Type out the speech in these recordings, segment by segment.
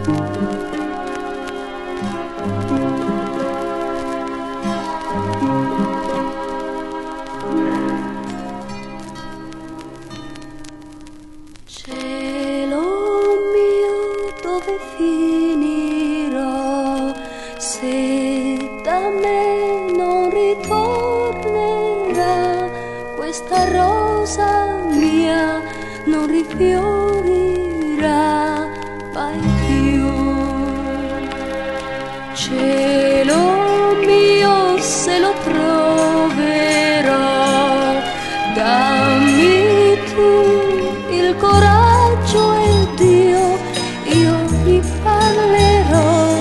Cielo mio, dove finirò se da me non ritornerà questa rosa mia, non rifiorirà mai più. Cielo mio, se lo troverò, dammi tu il coraggio e Dio, io gli parlerò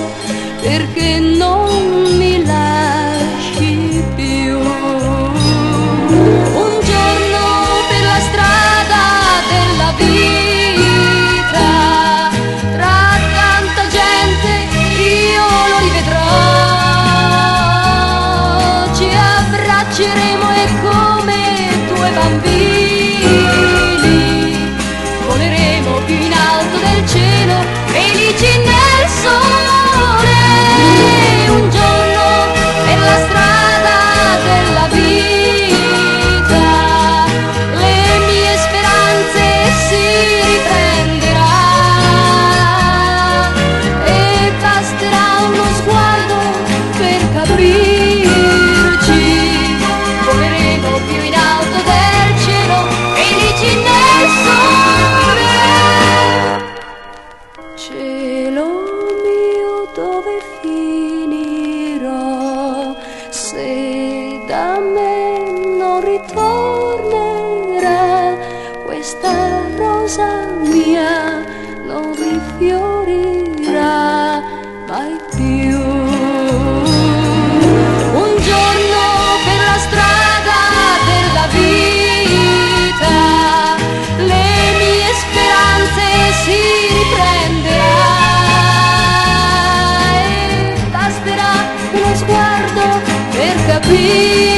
perché non mi lasci più. Un giorno per la strada della vita, tra tanta gente io lo rivedrò, ci abbracceremo e come due bambini voleremo più in alto del cielo, felici nel sole. Un giorno per la strada della vita, le mie speranze si riprenderà e basterà uno sguardo per capirci, voleremo più in alto del cielo, felici nel sole. Cielo mio, dove finirò se da me non ritornerà questa rosa mia, non rifiorirà mai più. Un giorno per la strada della vita, le mie speranze si riprenderà e basterà uno sguardo per capire